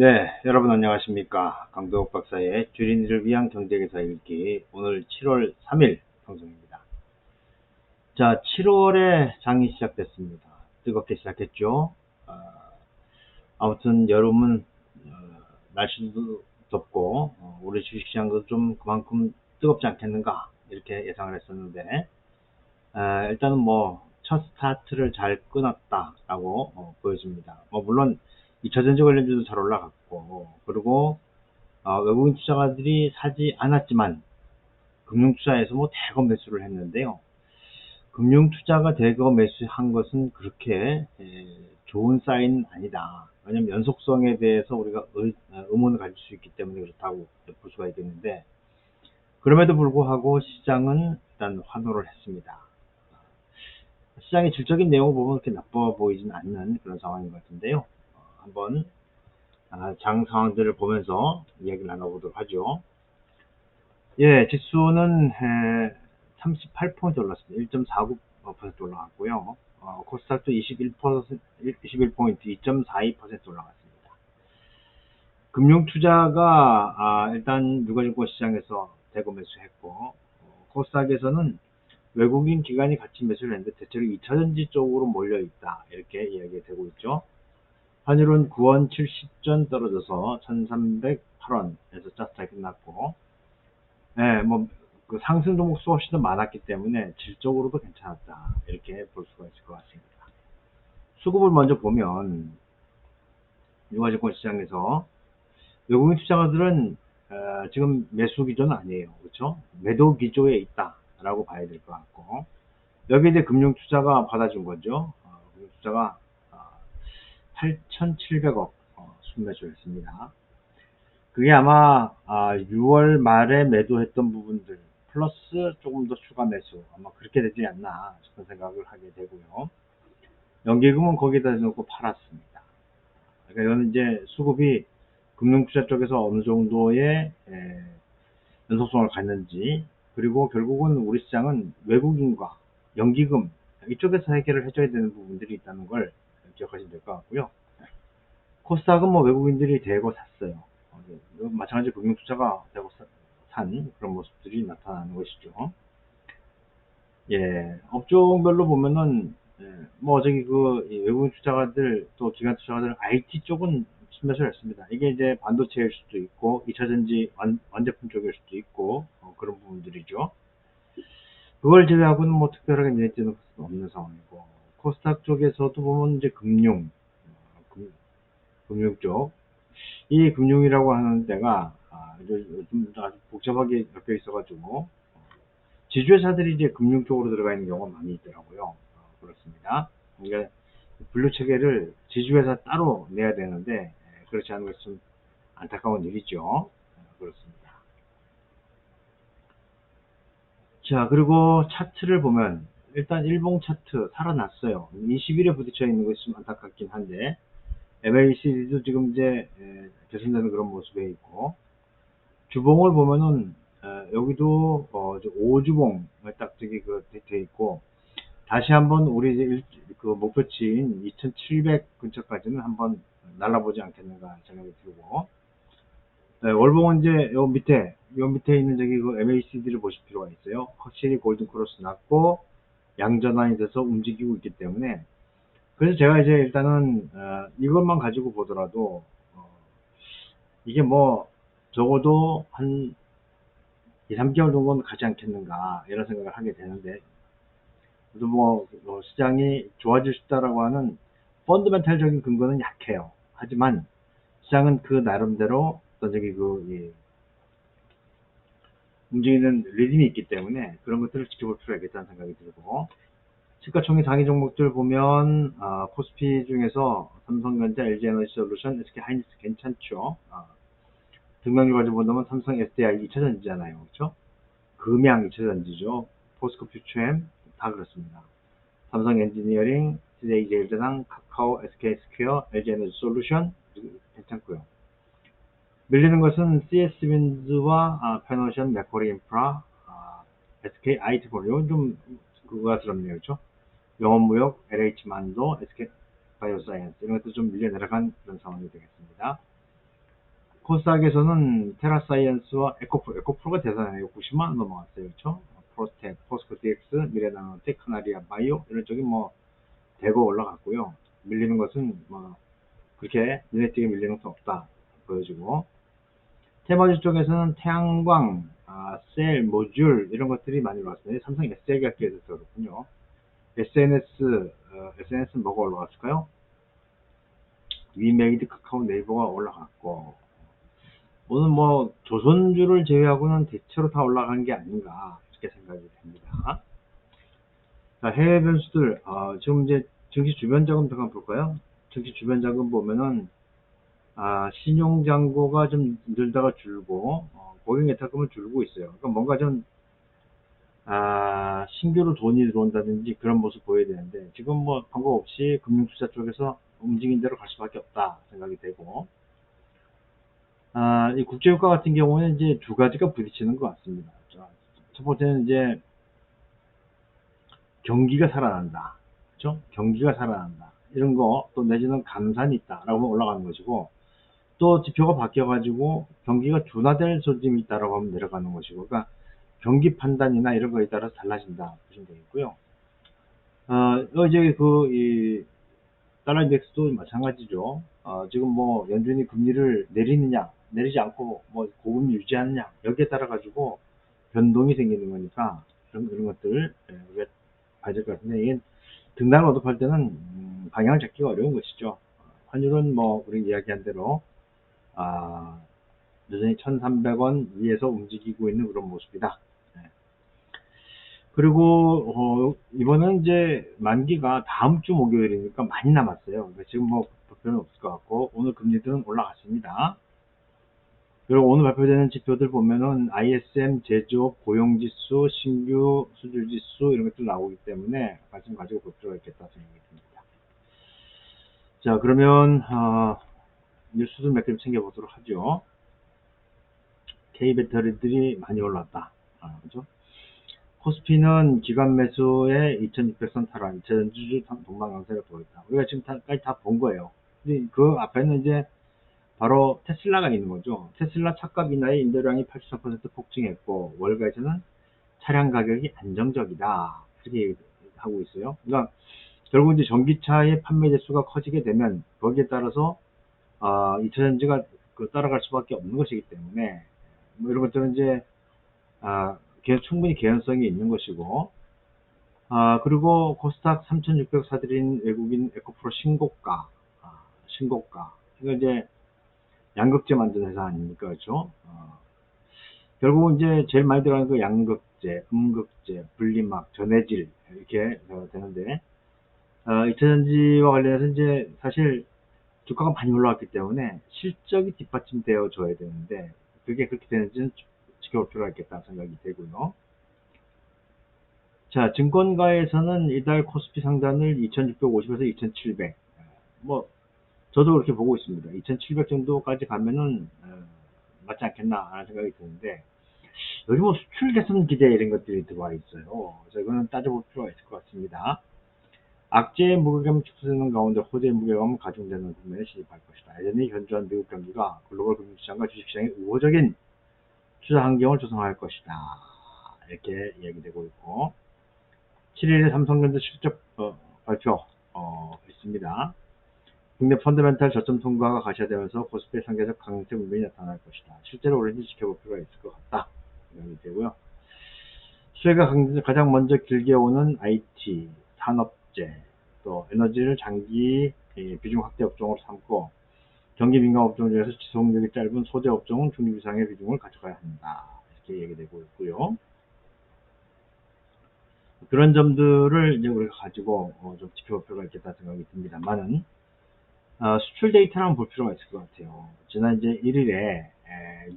네, 여러분 안녕하십니까. 강도욱 박사의 주린이를 위한 경제기사 읽기, 오늘 7월 3일 방송입니다. 자, 7월에 장이 시작됐습니다. 뜨겁게 시작했죠. 아무튼 여름은 날씨도 덥고 우리 주식시장도 좀 그만큼 뜨겁지 않겠는가 이렇게 예상을 했었는데, 일단은 뭐 첫 스타트를 잘 끊었다라고 보여집니다. 물론 2차전지 관련주도 잘 올라갔고, 그리고 외국인 투자가들이 사지 않았지만 금융투자에서 뭐 대거 매수를 했는데요. 금융투자가 대거 매수한 것은 그렇게 좋은 사인은 아니다. 왜냐면 연속성에 대해서 우리가 의문을 가질 수 있기 때문에 그렇다고 볼 수가 있겠는데, 그럼에도 불구하고 시장은 일단 환호를 했습니다. 시장의 질적인 내용을 보면 그렇게 나빠 보이진 않는 그런 상황인 것 같은데요. 한번 장 상황들을 보면서 이야기를 나눠보도록 하죠. 예, 지수는 38포인트 올랐습니다. 1.49% 올라갔고요. 코스닥도 21포인트 2.42% 올라갔습니다. 금융투자가 일단 유가증권 시장에서 대거 매수했고, 코스닥에서는 외국인 기관이 같이 매수를 했는데 대체로 2차전지 쪽으로 몰려있다, 이렇게 이야기가 되고 있죠. 환율은 9원 70전 떨어져서 1308원에서 짜스타게 끝났고, 네, 그 상승 종목 수가 훨씬 더 많았기 때문에 질적으로도 괜찮았다, 이렇게 볼 수가 있을 것 같습니다. 수급을 먼저 보면 유가증권 시장에서 외국인 투자가들은 지금 매수 기조는 아니에요. 그렇죠? 매도 기조에 있다라고 봐야 될 것 같고, 여기에 이제 금융 투자가 받아준 거죠. 금융 투자가 8,700억 순매수를 했습니다. 그게 아마 6월 말에 매도했던 부분들 플러스 조금 더 추가 매수, 아마 그렇게 되지 않나 싶은 생각을 하게 되고요. 연기금은 거기다 놓고 팔았습니다. 그러니까 이거는 이제 수급이 금융투자 쪽에서 어느 정도의 연속성을 갖는지, 그리고 결국은 우리 시장은 외국인과 연기금 이쪽에서 해결을 해줘야 되는 부분들이 있다는 걸 기억하시면 될 것 같고요. 코스닥은 뭐 외국인들이 대거 샀어요. 마찬가지 금융투자가 대거 산 그런 모습들이 나타나는 것이죠. 예, 업종별로 보면은 뭐 저기 그 외국인 투자가들 또 기관 투자가들 IT 쪽은 순매수를 했습니다. 이게 이제 반도체일 수도 있고 2차전지 완제품 쪽일 수도 있고 그런 부분들이죠. 그걸 제외하고는 뭐 특별하게 눈에 띄는 것은 없는 상황이고, 코스닥 쪽에서도 보면 이제 금융 쪽, 이 금융이라고 하는 데가 요즘 아주 복잡하게 엮여 있어가지고 지주회사들이 이제 금융 쪽으로 들어가 있는 경우가 많이 있더라고요. 그렇습니다. 그러니까 분류 체계를 지주회사 따로 내야 되는데 그렇지 않은 것은 안타까운 일이죠. 그렇습니다. 자, 그리고 차트를 보면 일단 일봉 차트 살아났어요. 20일에 부딪혀 있는 것이 좀 안타깝긴 한데, MACD도 지금 이제 개선되는 그런 모습에 있고, 주봉을 보면은 여기도 5주봉에 딱 저기 돼 있고, 다시 한번 우리 이제 그 목표치인 2700 근처까지는 한번 날아보지 않겠는가 생각이 들고, 네, 월봉은 이제 요 밑에 있는 저기 그 MACD를 보실 필요가 있어요. 확실히 골든 크로스 났고 양전환이 돼서 움직이고 있기 때문에, 그래서 제가 이제 일단은 이것만 가지고 보더라도 이게 뭐 적어도 한 2, 3개월 정도는 가지 않겠는가 이런 생각을 하게 되는데, 그래도 시장이 좋아질 수 있다라고 하는 펀드멘탈적인 근거는 약해요. 하지만 시장은 그 나름대로 어떤 저기 움직이는 리듬이 있기 때문에 그런 것들을 지켜볼 필요가 있겠다는 생각이 들고, 시가총액 상위 종목들 보면 코스피 중에서 삼성전자, LG에너지솔루션, SK하이닉스 괜찮죠. 등락률 가지고 본다면 삼성 SDI 2차전지잖아요. 그렇죠? 금양 2차전지죠. 포스코 퓨처엠 다 그렇습니다. 삼성 엔지니어링, CJ제일제당, 카카오, SK스퀘어, LG에너지솔루션 괜찮고요. 밀리는 것은 CS윈즈와 페너션, 맥쿼리 인프라, SK 아이티볼, 이건 좀 그거스럽네요. 그렇죠? 영업무역, LH만도, SK 바이오사이언스, 이런 것도 좀 밀려 내려간 그런 상황이 되겠습니다. 코스닥에서는 테라사이언스와 에코프로가 대단해요. 90만 원 넘어갔어요. 그렇죠? 프로스텍, 포스코 DX, 미래나노텍, 카나리아 바이오 이런 쪽이 뭐 대거 올라갔고요. 밀리는 것은 뭐 그렇게 눈에 띄게 밀리는 것은 없다 보여지고, 테마주 쪽에서는 태양광, 셀, 모듈 이런 것들이 많이 올라왔습니다. 삼성 SDI가 끼어서 그렇군요. SNS는 뭐가 올라갔을까요? 위메이드, 카카오, 네이버가 올라갔고, 오늘 뭐 조선주를 제외하고는 대체로 다 올라간 게 아닌가 이렇게 생각이 됩니다. 자, 해외 변수들, 지금 이제 증시 주변 자금 잠깐 볼까요? 증시 주변 자금 보면은 신용 잔고가 좀 늘다가 줄고, 고객 예탁금은 줄고 있어요. 그러니까 뭔가 좀 신규로 돈이 들어온다든지 그런 모습 보여야 되는데, 지금 뭐 방법 없이 금융투자 쪽에서 움직인 대로 갈 수밖에 없다 생각이 되고, 이 국제유가 같은 경우는 이제 두 가지가 부딪히는 것 같습니다. 첫 번째는 이제 경기가 살아난다. 그렇죠? 경기가 살아난다. 이런 거, 또 내지는 감산이 있다라고 하면 올라가는 것이고, 또 지표가 바뀌어가지고 경기가 둔화될 소짐이 있다라고 하면 내려가는 것이고, 그러니까 경기 판단이나 이런 거에 따라서 달라진다 보시면 되겠고요. 이제 이 달러 인덱스도 마찬가지죠. 지금 뭐 연준이 금리를 내리느냐, 내리지 않고 뭐 고금리 유지하느냐, 여기에 따라 가지고 변동이 생기는 거니까 이런 것들 우리가 봐야 될 것 같은데, 이게 등락을 얻어갈 때는 방향을 잡기가 어려운 것이죠. 환율은 뭐 우리 이야기한 대로 여전히 1,300원 위에서 움직이고 있는 그런 모습이다. 그리고 이번은 이제 만기가 다음 주 목요일이니까 많이 남았어요. 지금 뭐 발표는 없을 것 같고, 오늘 금리들은 올라갔습니다. 그리고 오늘 발표되는 지표들 보면은 ISM 제조업 고용지수, 신규 수주지수 이런 것들 나오기 때문에 관심 가지고 볼 필요가 있겠다 생각이 듭니다. 자, 그러면 뉴스들 몇 개 챙겨보도록 하죠. K배터리들이 많이 올랐다. 그죠? 코스피는 기관 매수에 2600선 탈환, 2000주주 동반 강세가 보였다. 우리가 지금까지 다 본 거예요. 근데 그 앞에는 이제 바로 테슬라가 있는 거죠. 테슬라 차값 인하에 인도량이 84% 폭증했고, 월가에서는 차량 가격이 안정적이다. 이렇게 하고 있어요. 그러니까 결국 이제 전기차의 판매 대수가 커지게 되면 거기에 따라서 2차전지가 따라갈 수밖에 없는 것이기 때문에, 뭐 이런 것들은 이제 충분히 개연성이 있는 것이고, 그리고 코스닥 3,600 사들인 외국인 에코프로 신고가. 이거 이제 양극재 만드는 회사 아닙니까? 그렇죠? 결국은 이제 제일 많이 들어가는 그 양극재, 음극재, 분리막, 전해질 이렇게 되는데, 2차전지와 관련해서 이제 사실 주가가 많이 올라왔기 때문에 실적이 뒷받침되어 줘야 되는데, 그게 그렇게 되는지는 지켜볼 필요가 있겠다 생각이 되고요. 자, 증권가에서는 이달 코스피 상단을 2650에서 2700. 뭐, 저도 그렇게 보고 있습니다. 2700 정도까지 가면은, 맞지 않겠나 하는 생각이 드는데, 여기 뭐 수출 개선 기대 이런 것들이 들어와 있어요. 그래서 이거는 따져볼 필요가 있을 것 같습니다. 악재의 무게감이 축소되는 가운데 호재의 무게감은 가중되는 국면에 진입할 것이다. 여전히 현저한 미국 경기가 글로벌 금융시장과 주식시장에 우호적인 투자 환경을 조성할 것이다. 이렇게 이야기되고 있고, 7일에 삼성전자 실적 발표 있습니다. 국내 펀더멘탈 저점 통과가 가시화되면서 코스피의 상대적 강세 분명히 나타날 것이다. 실제로 오렌지 지켜볼 필요가 있을 것 같다. 생각이 되고요. 수혜가 가장 먼저 길게 오는 IT, 산업재, 또 에너지를 장기 비중 확대 업종으로 삼고, 경기 민감 업종 중에서 지속력이 짧은 소재 업종은 중립 이상의 비중을 가져가야 한다. 이렇게 얘기되고 있고요. 그런 점들을 이제 우리가 가지고 좀 지켜볼 필요가 있겠다 생각이 듭니다만은, 수출 데이터를 한번 볼 필요가 있을 것 같아요. 지난 이제 1일에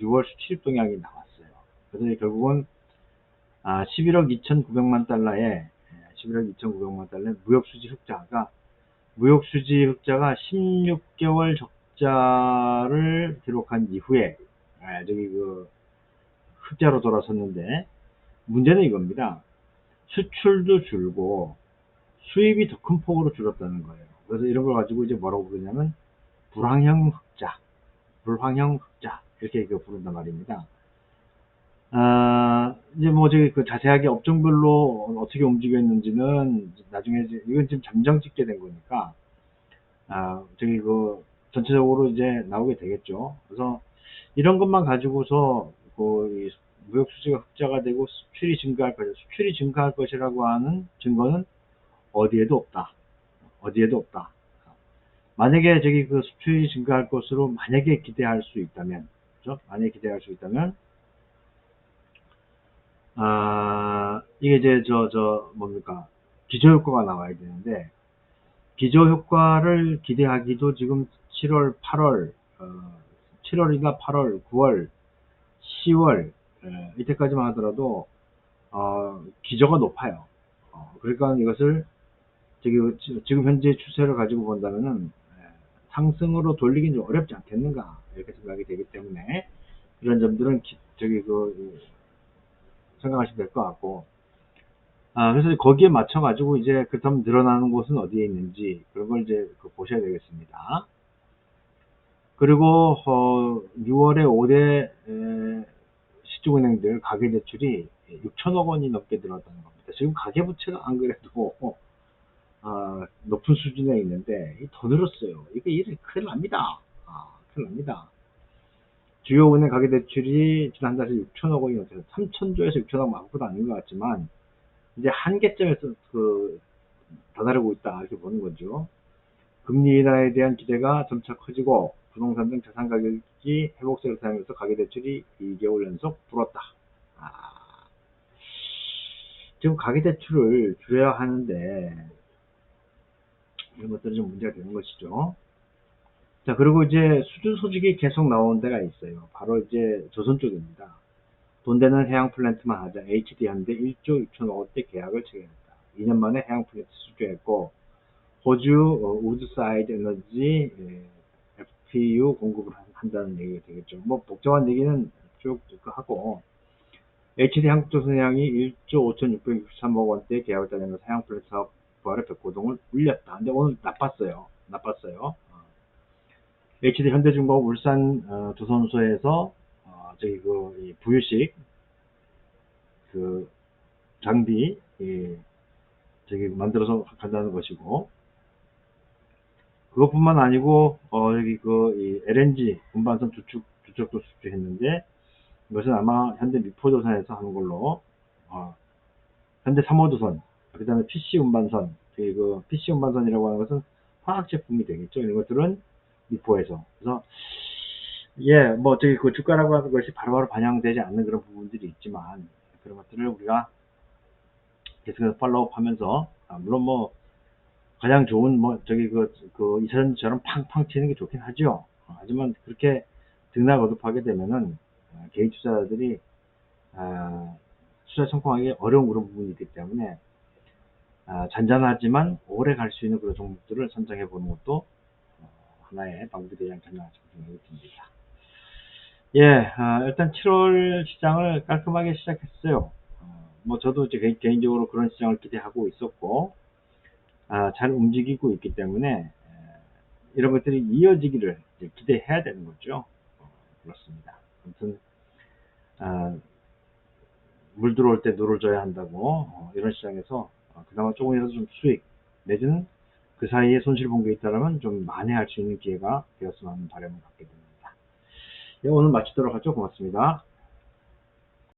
6월 수출입 동향이 나왔어요. 그래서 결국은 11억 2,900만 달러의 무역수지 흑자가 16개월 적자를 기록한 이후에 흑자로 돌아섰는데, 문제는 이겁니다. 수출도 줄고 수입이 더 큰 폭으로 줄었다는 거예요. 그래서 이런 걸 가지고 이제 뭐라고 부르냐면 불황형 흑자 이렇게 부른단 말입니다. 이제 뭐 저기 그 자세하게 업종별로 어떻게 움직여 있는지는 나중에 이건 지금 잠정 찍게 된 거니까 저기 전체적으로 이제 나오게 되겠죠. 그래서 이런 것만 가지고서 이 무역 수지가 흑자가 되고 수출이 증가할 것이다. 수출이 증가할 것이라고 하는 증거는 어디에도 없다. 어디에도 없다. 만약에 저기 수출이 증가할 것으로 만약에 기대할 수 있다면, 그죠? 만약에 기대할 수 있다면, 이게 이제 뭡니까? 기저효과가 나와야 되는데, 기저효과를 기대하기도 지금 7월, 8월, 7월이나 8월, 9월, 10월, 이때까지만 하더라도, 기저가 높아요. 그러니까 이것을 지금 현재 추세를 가지고 본다면은, 상승으로 돌리긴 좀 어렵지 않겠는가, 이렇게 생각이 되기 때문에, 이런 점들은 생각하시면 될 것 같고, 그래서 거기에 맞춰가지고 이제 그렇다면 늘어나는 곳은 어디에 있는지 그런 걸 이제 보셔야 되겠습니다. 그리고 6월에 5대 시중은행들 가계대출이 6천억 원이 넘게 늘었다는 겁니다. 지금 가계부채가 안 그래도 높은 수준에 있는데 더 늘었어요. 이게 큰일 납니다. 큰일 납니다. 주요 은행 가계대출이 지난 달에 6천억 원이 넘어서 3천조에서 6천억 만큼도 아닌 것 같지만 이제 한계점에서 다다르고 있다 이렇게 보는 거죠. 금리 인하에 대한 기대가 점차 커지고 부동산 등 자산 가격이 회복세를 타면서 가계대출이 2개월 연속 불었다. 지금 가계대출을 줄여야 하는데 이런 것들이 좀 문제가 되는 것이죠. 자, 그리고 이제 수준 소식이 계속 나오는 데가 있어요. 바로 이제 조선 쪽입니다. 돈 되는 해양 플랜트만 하자. HD 현대 1조 6천억 원대 계약을 체결했다. 2년 만에 해양 플랜트 수주했고 호주 우드사이드 에너지 FPU 공급을 한다는 얘기가 되겠죠. 뭐 복잡한 얘기는 쭉 하고 HD 한국조선해양이 1조 5,663억 원대 계약을 따내면서 해양 플랜트 사업 부활의 백고동을 울렸다. 근데 오늘 나빴어요. HD 현대중공업 울산 조선소에서 저기 이 부유식 장비 저기 만들어서 간다는 것이고 그것뿐만 아니고 여기 이 LNG 운반선 주축도 수주했는데 이것은 아마 현대 미포조선에서 하는 걸로 현대 3호조선 그 다음에 PC 운반선 PC 운반선이라고 하는 것은 화학 제품이 되겠죠. 이런 것들은 미포에서 그래서 뭐 저기 주가라고 하는 것이 바로바로 반영되지 않는 그런 부분들이 있지만 그런 것들을 우리가 계속해서 팔로우하면서 물론 뭐 가장 좋은 뭐 저기 이사전처럼 팡팡 치는 게 좋긴 하죠. 하지만 그렇게 등락거듭하게 되면은 개인 투자자들이 투자 성공하기 어려운 그런 부분이 있기 때문에 잔잔하지만 오래 갈 수 있는 그런 종목들을 선정해 보는 것도 하나의 방법이 되지 않겠나 생각이 듭니다. 일단 7월 시장을 깔끔하게 시작했어요. 뭐 저도 이제 개인적으로 그런 시장을 기대하고 있었고 잘 움직이고 있기 때문에 이런 것들이 이어지기를 기대해야 되는 거죠. 그렇습니다. 아무튼 물 들어올 때 노를 져야 한다고 이런 시장에서 그나마 조금이라도 좀 수익 내지는 그 사이에 손실 본 게 있다면 좀 만회할 수 있는 기회가 되었으면 하는 바람을 갖게 됩니다. 오늘 마치도록 하죠. 고맙습니다.